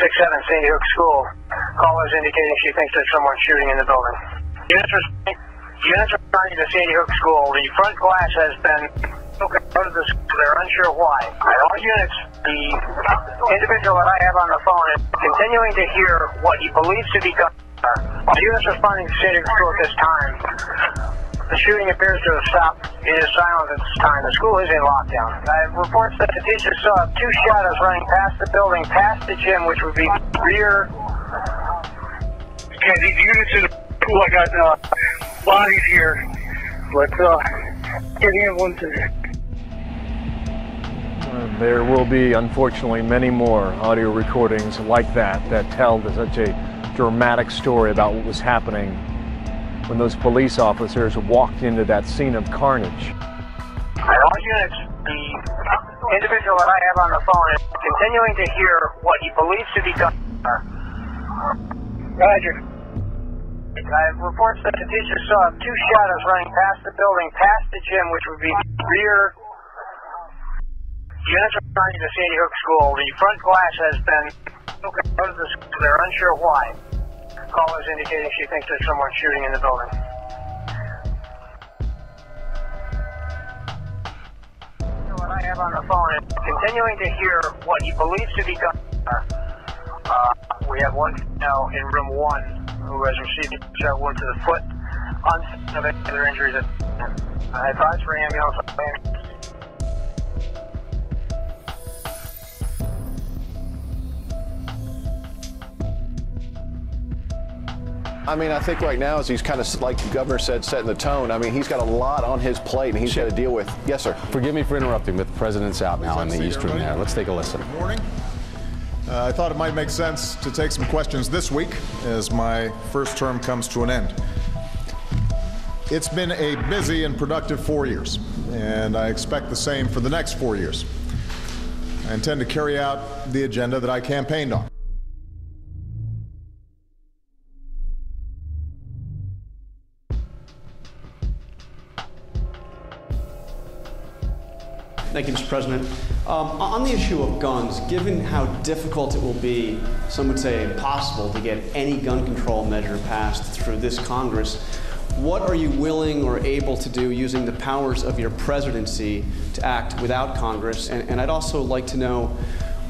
267 Sandy Hook School. Caller is indicating she thinks there's someone shooting in the building. Units responding to Sandy Hook School. The front glass has been broken out of the school. They're unsure why. All units, the individual that I have on the phone is continuing to hear what he believes to be gunfire. All units responding to Sandy Hook School at this time. The shooting appears to have stopped. It is silent at this time. The school is in lockdown. I have reports that the teacher saw two shadows running past the building, past the gym, which would be rear. Okay, these units in the school, I got bodies here. Let's get the ambulance in there. There will be, unfortunately, many more audio recordings like that tell such a dramatic story about what was happening when those police officers walked into that scene of carnage. All units, the individual that I have on the phone is continuing to hear what he believes to be gunfire. Roger. I have reports that the teacher saw two shadows running past the building, past the gym, which would be rear. Units responding to Sandy Hook School. The front glass has been broken out of the school. They're unsure why. Caller is indicating she thinks there's someone shooting in the building. What I have on the phone is continuing to hear what he believes to be gunfire. We have one now in room 1 who has received a shot wound to the foot. Uncertain of any other injuries. I advise for ambulance. I mean, I think right now, as he's kind of, like the governor said, setting the tone, I mean, he's got a lot on his plate, and he's got to deal with. Yes, sir. Forgive me for interrupting, but the president's out now in the East Room there. Let's take a listen. Good morning. I thought it might make sense to take some questions this week as my first term comes to an end. It's been a busy and productive 4 years, and I expect the same for the next 4 years. I intend to carry out the agenda that I campaigned on. Thank you, Mr. President. On the issue of guns, given how difficult it will be, some would say impossible, to get any gun control measure passed through this Congress, what are you willing or able to do using the powers of your presidency to act without Congress? And I'd also like to know,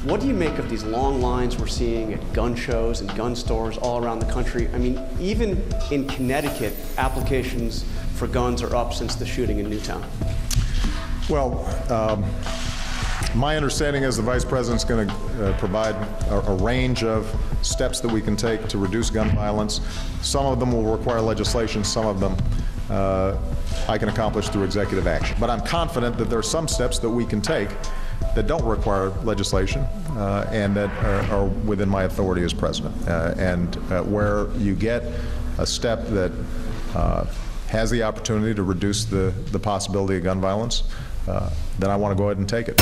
what do you make of these long lines we're seeing at gun shows and gun stores all around the country? I mean, even in Connecticut, applications for guns are up since the shooting in Newtown. Well, my understanding is the Vice President's going to provide a range of steps that we can take to reduce gun violence. Some of them will require legislation, some of them I can accomplish through executive action. But I'm confident that there are some steps that we can take that don't require legislation and that are within my authority as President. Where you get a step that has the opportunity to reduce the possibility of gun violence, then I want to go ahead and take it.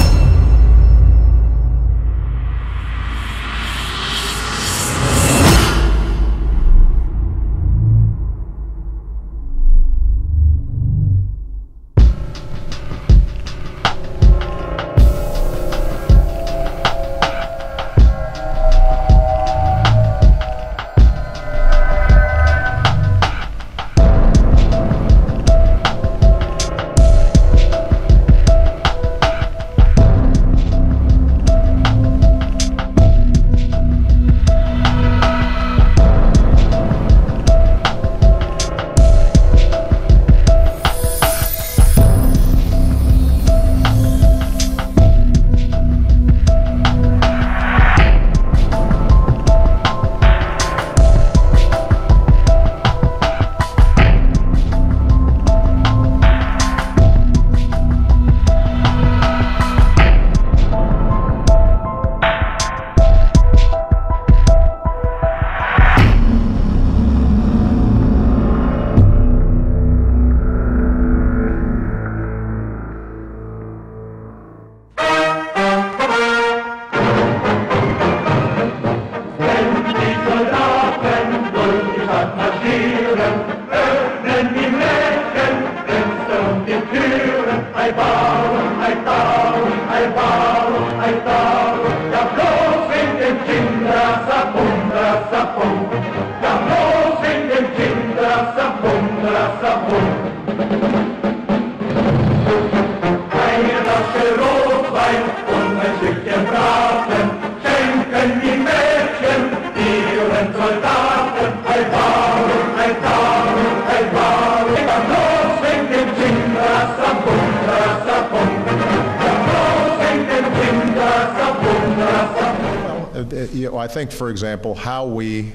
I think, for example, how we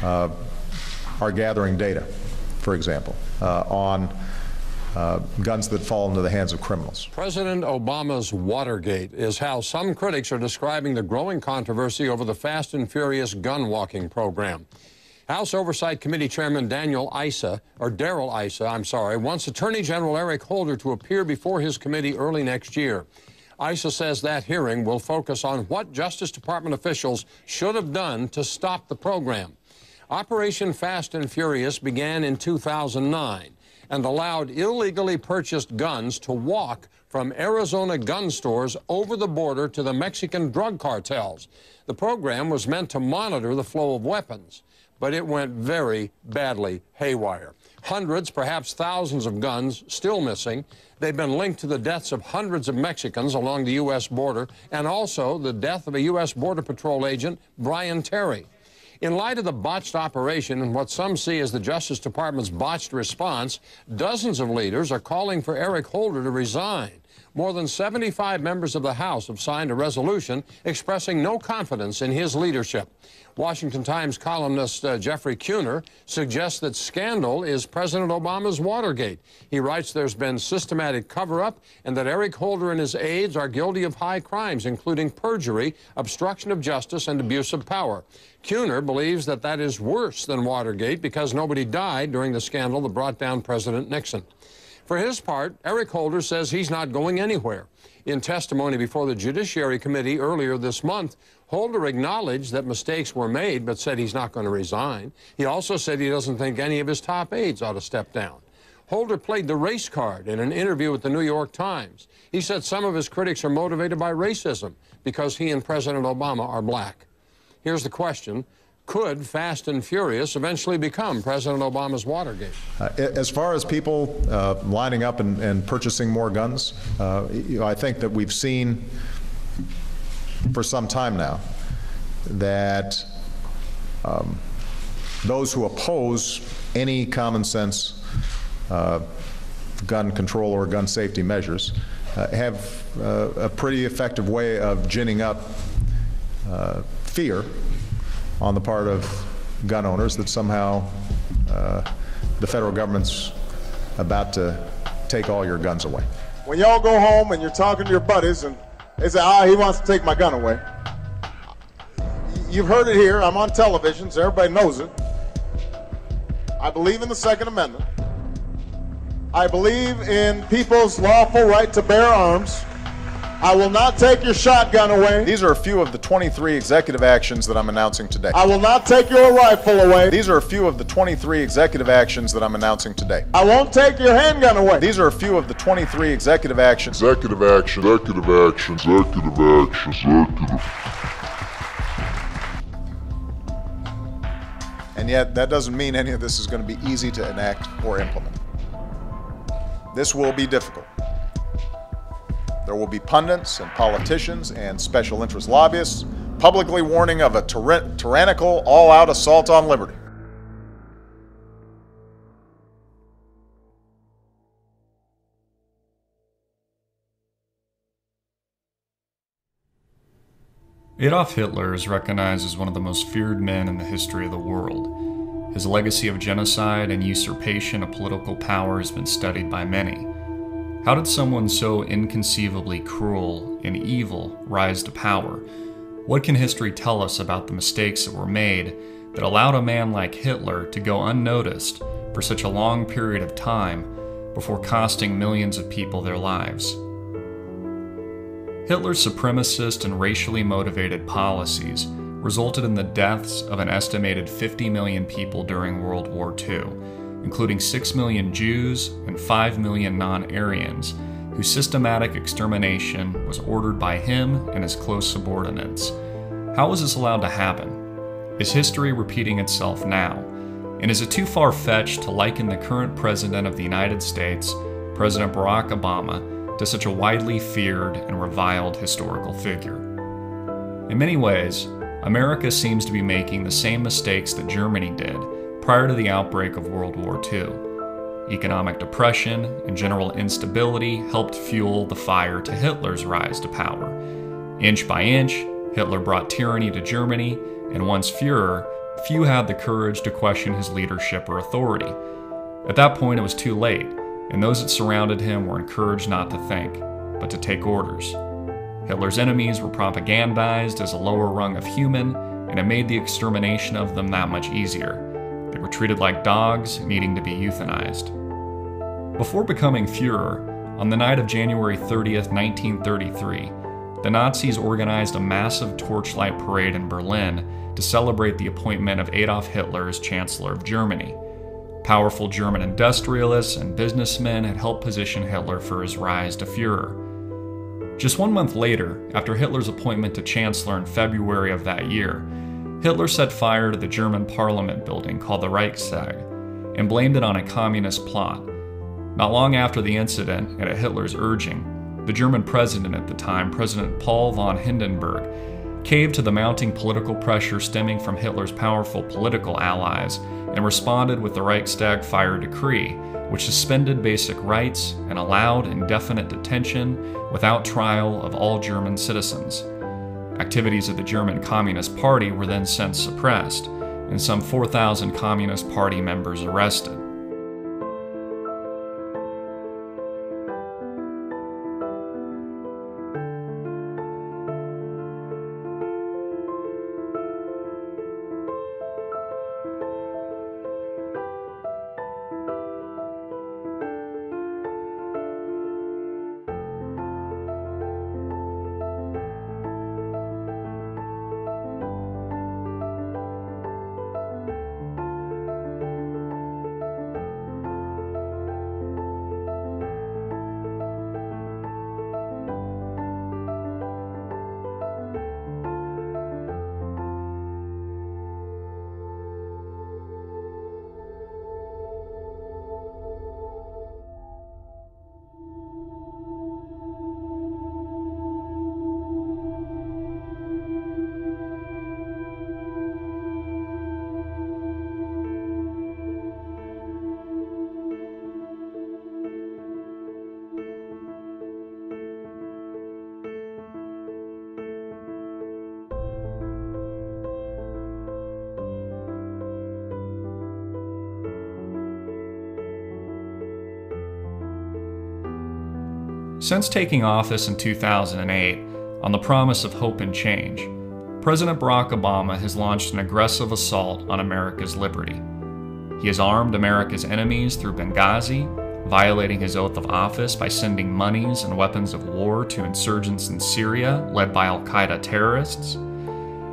are gathering data, for example, on guns that fall into the hands of criminals. President Obama's Watergate is how some critics are describing the growing controversy over the Fast and Furious gun walking program. House Oversight Committee Chairman Darrell Issa, wants Attorney General Eric Holder to appear before his committee early next year. Issa says that hearing will focus on what Justice Department officials should have done to stop the program. Operation Fast and Furious began in 2009 and allowed illegally purchased guns to walk from Arizona gun stores over the border to the Mexican drug cartels. The program was meant to monitor the flow of weapons, but it went very badly haywire. Hundreds, perhaps thousands of guns still missing. They've been linked to the deaths of hundreds of Mexicans along the U.S. border and also the death of a U.S. Border Patrol agent, Brian Terry. In light of the botched operation and what some see as the Justice Department's botched response, dozens of leaders are calling for Eric Holder to resign. More than 75 members of the House have signed a resolution expressing no confidence in his leadership. Washington Times columnist Jeffrey Kuhner suggests that scandal is President Obama's Watergate. He writes there's been systematic cover-up and that Eric Holder and his aides are guilty of high crimes, including perjury, obstruction of justice, and abuse of power. Kuhner believes that that is worse than Watergate because nobody died during the scandal that brought down President Nixon. For his part, Eric Holder says he's not going anywhere. In testimony before the Judiciary Committee earlier this month, Holder acknowledged that mistakes were made, but said he's not going to resign. He also said he doesn't think any of his top aides ought to step down. Holder played the race card in an interview with the New York Times. He said some of his critics are motivated by racism because he and President Obama are black. Here's the question. Could Fast and Furious eventually become President Obama's Watergate? As far as people lining up and purchasing more guns, I think that we've seen for some time now that those who oppose any common sense gun control or gun safety measures have a pretty effective way of ginning up fear on the part of gun owners that somehow the federal government's about to take all your guns away. When y'all go home and you're talking to your buddies and they say, he wants to take my gun away. You've heard it here. I'm on television, so everybody knows it. I believe in the Second Amendment. I believe in people's lawful right to bear arms. I will not take your shotgun away. These are a few of the 23 executive actions that I'm announcing today. I will not take your rifle away. These are a few of the 23 executive actions that I'm announcing today. I won't take your handgun away. These are a few of the 23 executive actions. Executive action. And yet, that doesn't mean any of this is going to be easy to enact or implement. This will be difficult. There will be pundits and politicians and special interest lobbyists publicly warning of a tyrannical, all-out assault on liberty. Adolf Hitler is recognized as one of the most feared men in the history of the world. His legacy of genocide and usurpation of political power has been studied by many. How did someone so inconceivably cruel and evil rise to power? What can history tell us about the mistakes that were made that allowed a man like Hitler to go unnoticed for such a long period of time before costing millions of people their lives? Hitler's supremacist and racially motivated policies resulted in the deaths of an estimated 50 million people during World War II, including 6 million Jews and 5 million non-Aryans, whose systematic extermination was ordered by him and his close subordinates. How was this allowed to happen? Is history repeating itself now? And is it too far-fetched to liken the current President of the United States, President Barack Obama, to such a widely feared and reviled historical figure? In many ways, America seems to be making the same mistakes that Germany did prior to the outbreak of World War II. Economic depression and general instability helped fuel the fire to Hitler's rise to power. Inch by inch, Hitler brought tyranny to Germany, and once Führer, few had the courage to question his leadership or authority. At that point, it was too late, and those that surrounded him were encouraged not to think, but to take orders. Hitler's enemies were propagandized as a lower rung of human, and it made the extermination of them that much easier. They were treated like dogs, needing to be euthanized. Before becoming Führer, on the night of January 30th, 1933, the Nazis organized a massive torchlight parade in Berlin to celebrate the appointment of Adolf Hitler as Chancellor of Germany. Powerful German industrialists and businessmen had helped position Hitler for his rise to Führer. Just 1 month later, after Hitler's appointment to Chancellor in February of that year, Hitler set fire to the German parliament building called the Reichstag and blamed it on a communist plot. Not long after the incident, and at Hitler's urging, the German president at the time, President Paul von Hindenburg, caved to the mounting political pressure stemming from Hitler's powerful political allies and responded with the Reichstag fire decree, which suspended basic rights and allowed indefinite detention without trial of all German citizens. Activities of the German Communist Party were then since suppressed, and some 4,000 Communist Party members arrested. Since taking office in 2008, on the promise of hope and change, President Barack Obama has launched an aggressive assault on America's liberty. He has armed America's enemies through Benghazi, violating his oath of office by sending monies and weapons of war to insurgents in Syria led by al-Qaeda terrorists.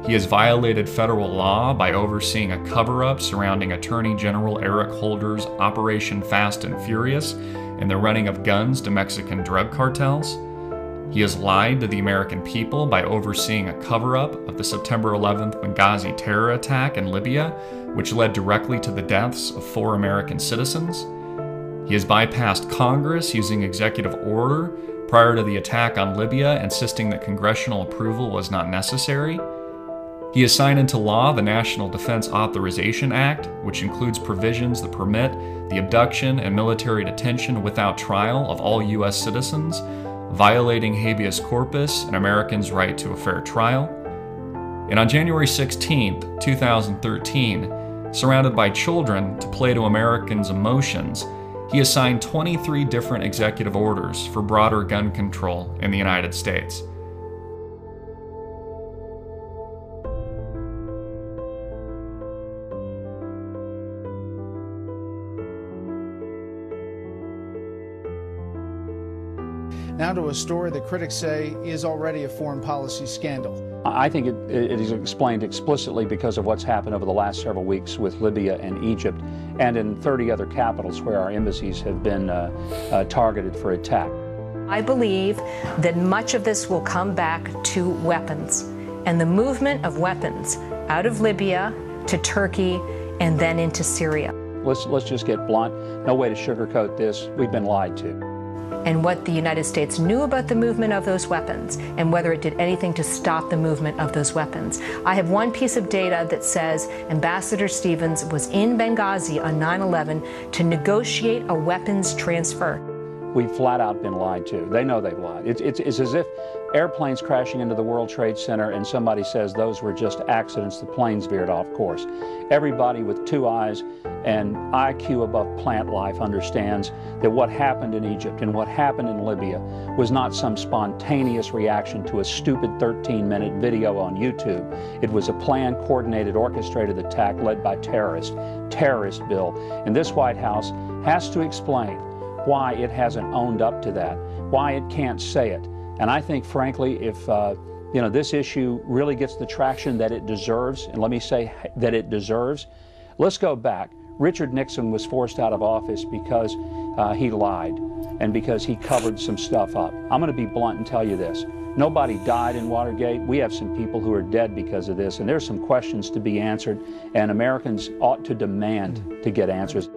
He has violated federal law by overseeing a cover-up surrounding Attorney General Eric Holder's Operation Fast and Furious and the running of guns to Mexican drug cartels. He has lied to the American people by overseeing a cover-up of the September 11th Benghazi terror attack in Libya, which led directly to the deaths of 4 American citizens. He has bypassed Congress using executive order prior to the attack on Libya, insisting that congressional approval was not necessary. He has signed into law the National Defense Authorization Act, which includes provisions that permit the abduction and military detention without trial of all U.S. citizens, violating habeas corpus and Americans' right to a fair trial. And on January 16, 2013, surrounded by children to play to Americans' emotions, he has signed 23 different executive orders for broader gun control in the United States. Now to a story that critics say is already a foreign policy scandal. I think it is explained explicitly because of what's happened over the last several weeks with Libya and Egypt and in 30 other capitals where our embassies have been targeted for attack. I believe that much of this will come back to weapons, and the movement of weapons out of Libya to Turkey and then into Syria. Let's just get blunt. No way to sugarcoat this. We've been lied to. And what the United States knew about the movement of those weapons and whether it did anything to stop the movement of those weapons. I have one piece of data that says Ambassador Stevens was in Benghazi on 9/11 to negotiate a weapons transfer. We've flat out been lied to. They know they've lied. It's as if airplanes crashing into the World Trade Center and somebody says those were just accidents, the planes veered off course. Everybody with 2 eyes and IQ above plant life understands that what happened in Egypt and what happened in Libya was not some spontaneous reaction to a stupid 13-minute video on YouTube. It was a planned, coordinated, orchestrated attack led by terrorist bill. And this White House has to explain why it hasn't owned up to that, why it can't say it. And I think, frankly, if this issue really gets the traction that it deserves, and let me say that it deserves, let's go back. Richard Nixon was forced out of office because he lied and because he covered some stuff up. I'm going to be blunt and tell you this. Nobody died in Watergate. We have some people who are dead because of this, and there's some questions to be answered, and Americans ought to demand to get answers.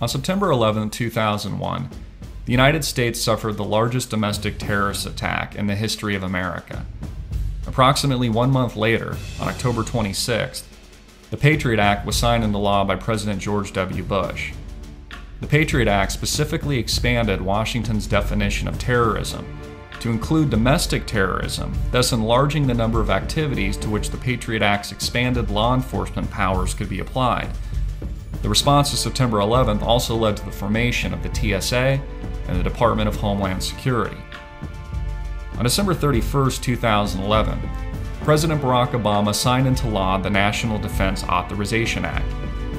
On September 11, 2001, the United States suffered the largest domestic terrorist attack in the history of America. Approximately 1 month later, on October 26th, the Patriot Act was signed into law by President George W. Bush. The Patriot Act specifically expanded Washington's definition of terrorism to include domestic terrorism, thus enlarging the number of activities to which the Patriot Act's expanded law enforcement powers could be applied. The response to September 11th also led to the formation of the TSA and the Department of Homeland Security. On December 31, 2011, President Barack Obama signed into law the National Defense Authorization Act,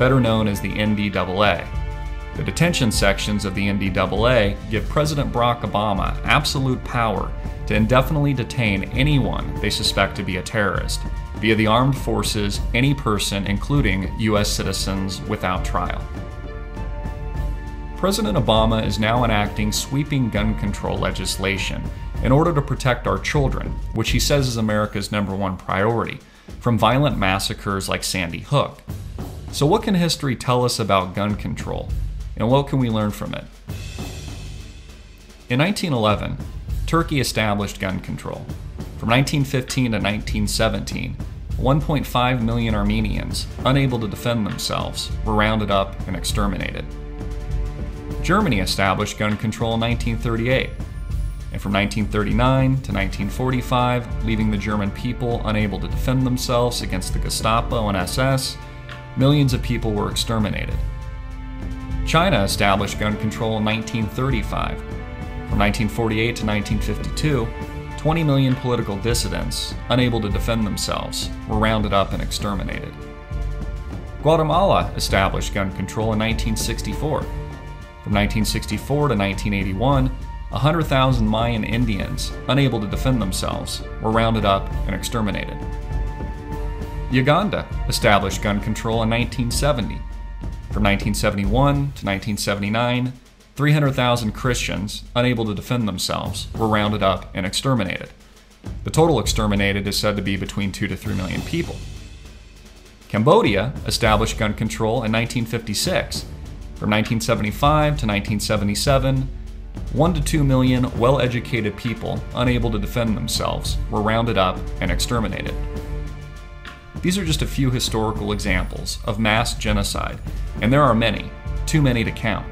better known as the NDAA. The detention sections of the NDAA give President Barack Obama absolute power to indefinitely detain anyone they suspect to be a terrorist, via the armed forces, any person, including U.S. citizens, without trial. President Obama is now enacting sweeping gun control legislation in order to protect our children, which he says is America's #1 priority, from violent massacres like Sandy Hook. So what can history tell us about gun control, and what can we learn from it? In 1911, Turkey established gun control. From 1915 to 1917, 1.5 million Armenians, unable to defend themselves, were rounded up and exterminated. Germany established gun control in 1938, and from 1939 to 1945, leaving the German people unable to defend themselves against the Gestapo and SS, millions of people were exterminated. China established gun control in 1935. From 1948 to 1952, 20 million political dissidents, unable to defend themselves, were rounded up and exterminated. Guatemala established gun control in 1964. From 1964 to 1981, 100,000 Mayan Indians, unable to defend themselves, were rounded up and exterminated. Uganda established gun control in 1970. From 1971 to 1979, 300,000 Christians, unable to defend themselves, were rounded up and exterminated. The total exterminated is said to be between 2 to 3 million people. Cambodia established gun control in 1956. From 1975 to 1977, 1 to 2 million well-educated people, unable to defend themselves, were rounded up and exterminated. These are just a few historical examples of mass genocide, and there are many, too many to count.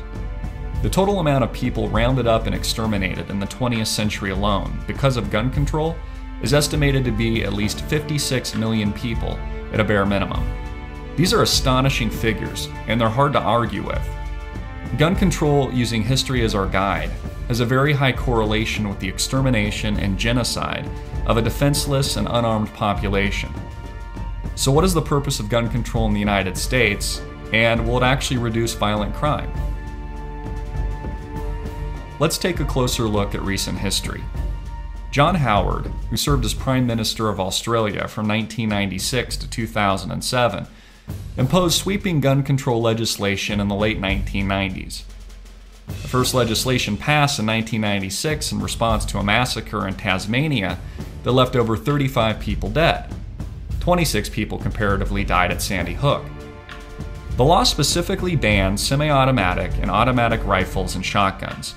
The total amount of people rounded up and exterminated in the 20th century alone because of gun control is estimated to be at least 56 million people at a bare minimum. These are astonishing figures, and they're hard to argue with. Gun control, using history as our guide, has a very high correlation with the extermination and genocide of a defenseless and unarmed population. So what is the purpose of gun control in the United States, and will it actually reduce violent crime? Let's take a closer look at recent history. John Howard, who served as Prime Minister of Australia from 1996 to 2007, imposed sweeping gun control legislation in the late 1990s. The first legislation passed in 1996 in response to a massacre in Tasmania that left over 35 people dead. 26 people comparatively died at Sandy Hook. The law specifically banned semi-automatic and automatic rifles and shotguns.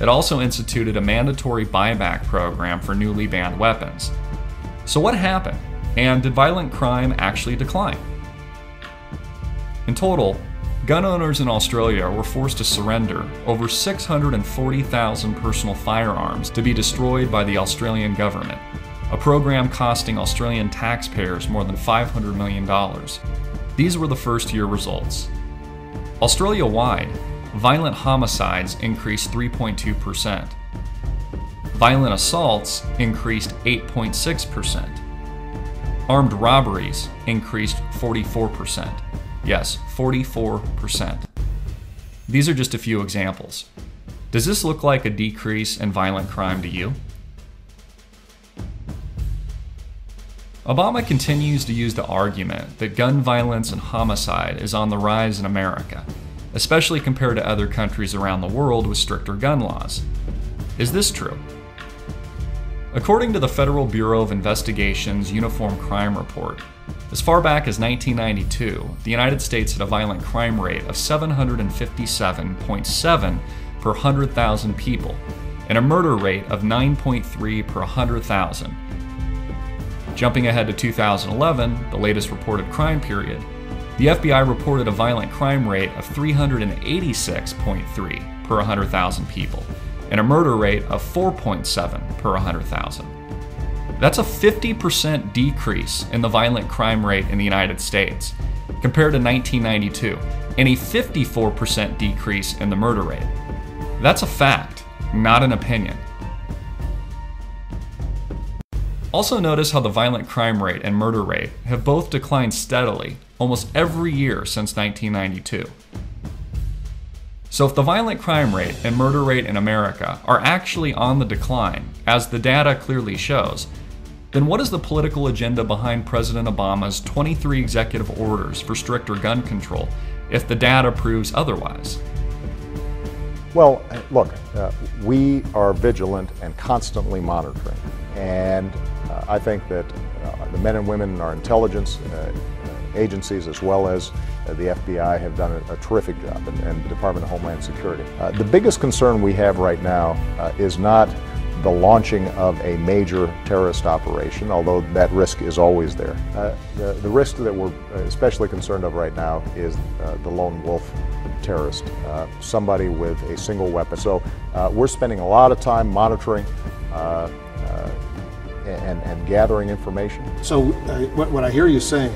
It also instituted a mandatory buyback program for newly banned weapons. So what happened? And did violent crime actually decline? In total, gun owners in Australia were forced to surrender over 640,000 personal firearms to be destroyed by the Australian government, a program costing Australian taxpayers more than $500 million. These were the first-year results. Australia-wide, violent homicides increased 3.2%. Violent assaults increased 8.6%. Armed robberies increased 44%. Yes, 44%. These are just a few examples. Does this look like a decrease in violent crime to you? Obama continues to use the argument that gun violence and homicide is on the rise in America, especially compared to other countries around the world with stricter gun laws. Is this true? According to the Federal Bureau of Investigation's Uniform Crime Report, As far back as 1992, the United States had a violent crime rate of 757.7 per 100,000 people, and a murder rate of 9.3 per 100,000. Jumping ahead to 2011, the latest reported crime period, the FBI reported a violent crime rate of 386.3 per 100,000 people, and a murder rate of 4.7 per 100,000. That's a 50% decrease in the violent crime rate in the United States compared to 1992, and a 54% decrease in the murder rate. That's a fact, not an opinion. Also notice how the violent crime rate and murder rate have both declined steadily almost every year since 1992. So if the violent crime rate and murder rate in America are actually on the decline, as the data clearly shows, then what is the political agenda behind President Obama's 23 executive orders for stricter gun control if the data proves otherwise? Well, look, we are vigilant and constantly monitoring. And I think that the men and women in our intelligence agencies, as well as the FBI, have done a terrific job, and the Department of Homeland Security. The biggest concern we have right now is not the launching of a major terrorist operation, although that risk is always there. The risk that we're especially concerned of right now is the lone wolf terrorist, somebody with a single weapon. So we're spending a lot of time monitoring and gathering information. So what I hear you saying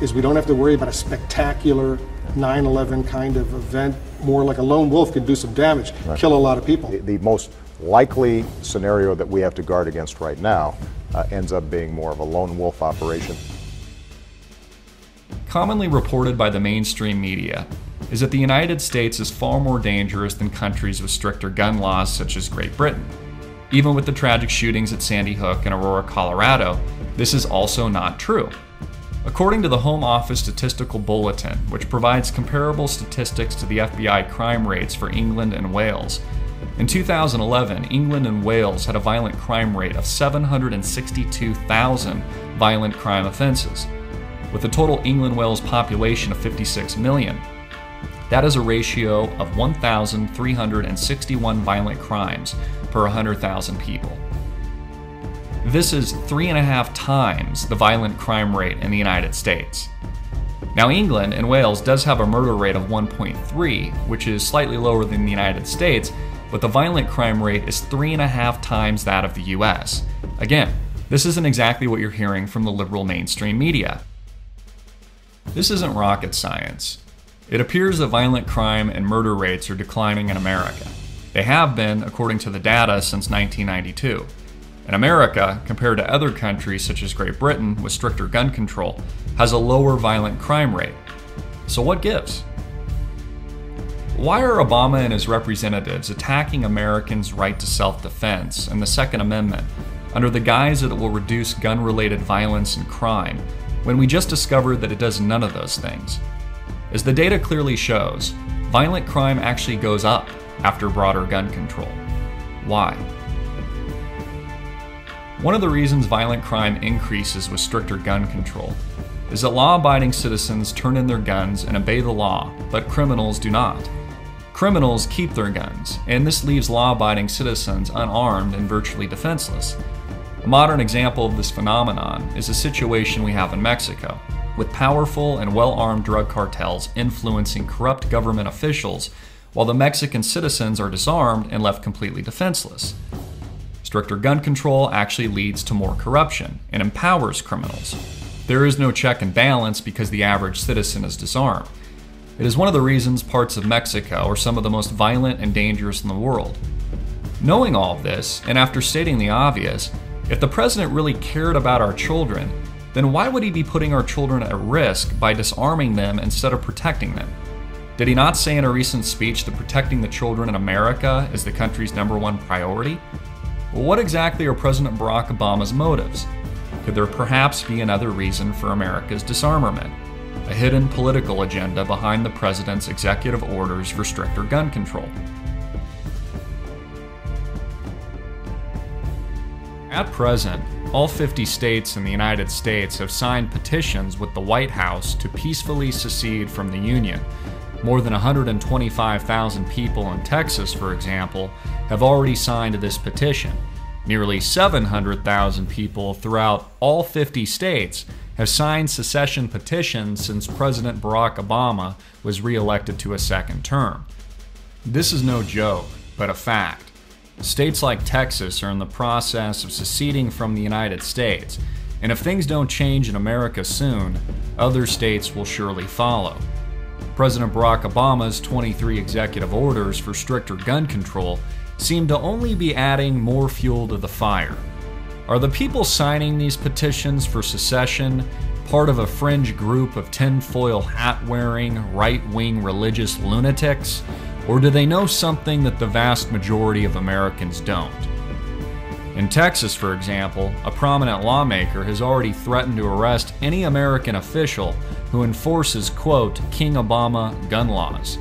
is we don't have to worry about a spectacular 9/11 kind of event. More like a lone wolf could do some damage, right, kill a lot of people. The most likely scenario that we have to guard against right now ends up being more of a lone wolf operation. Commonly reported by the mainstream media is that the United States is far more dangerous than countries with stricter gun laws such as Great Britain. Even with the tragic shootings at Sandy Hook and Aurora, Colorado, this is also not true. According to the Home Office Statistical Bulletin, which provides comparable statistics to the FBI crime rates for England and Wales, in 2011, England and Wales had a violent crime rate of 762,000 violent crime offenses. With a total England-Wales population of 56 million, that is a ratio of 1,361 violent crimes per 100,000 people. This is 3.5 times the violent crime rate in the United States. Now, England and Wales does have a murder rate of 1.3, which is slightly lower than the United States, but the violent crime rate is 3.5 times that of the US. Again, this isn't exactly what you're hearing from the liberal mainstream media. This isn't rocket science. It appears that violent crime and murder rates are declining in America. They have been, according to the data, since 1992. And America, compared to other countries such as Great Britain with stricter gun control, has a lower violent crime rate. So what gives? Why are Obama and his representatives attacking Americans' right to self-defense and the Second Amendment under the guise that it will reduce gun-related violence and crime, when we just discovered that it does none of those things? As the data clearly shows, violent crime actually goes up after broader gun control. Why? One of the reasons violent crime increases with stricter gun control is that law-abiding citizens turn in their guns and obey the law, but criminals do not. Criminals keep their guns, and this leaves law-abiding citizens unarmed and virtually defenseless. A modern example of this phenomenon is the situation we have in Mexico, with powerful and well-armed drug cartels influencing corrupt government officials, while the Mexican citizens are disarmed and left completely defenseless. Stricter gun control actually leads to more corruption and empowers criminals. There is no check and balance because the average citizen is disarmed. It is one of the reasons parts of Mexico are some of the most violent and dangerous in the world. Knowing all of this, and after stating the obvious, if the president really cared about our children, then why would he be putting our children at risk by disarming them instead of protecting them? Did he not say in a recent speech that protecting the children in America is the country's #1 priority? Well, what exactly are President Barack Obama's motives? Could there perhaps be another reason for America's disarmament? A hidden political agenda behind the president's executive orders for stricter gun control? At present, all 50 states in the United States have signed petitions with the White House to peacefully secede from the Union. More than 125,000 people in Texas, for example, have already signed this petition. Nearly 700,000 people throughout all 50 states have signed secession petitions since President Barack Obama was re-elected to a second term. This is no joke, but a fact. States like Texas are in the process of seceding from the United States, and if things don't change in America soon, other states will surely follow. President Barack Obama's 23 executive orders for stricter gun control seem to only be adding more fuel to the fire. Are the people signing these petitions for secession part of a fringe group of tinfoil hat-wearing, right-wing religious lunatics? Or do they know something that the vast majority of Americans don't? In Texas, for example, a prominent lawmaker has already threatened to arrest any American official who enforces, quote, King Obama gun laws.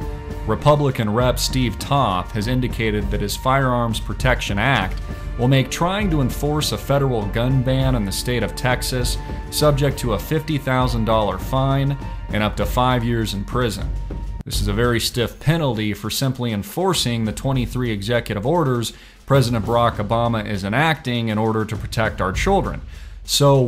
Republican Rep. Steve Toth has indicated that his Firearms Protection Act will make trying to enforce a federal gun ban in the state of Texas subject to a $50,000 fine and up to 5 years in prison. This is a very stiff penalty for simply enforcing the 23 executive orders President Barack Obama is enacting in order to protect our children. So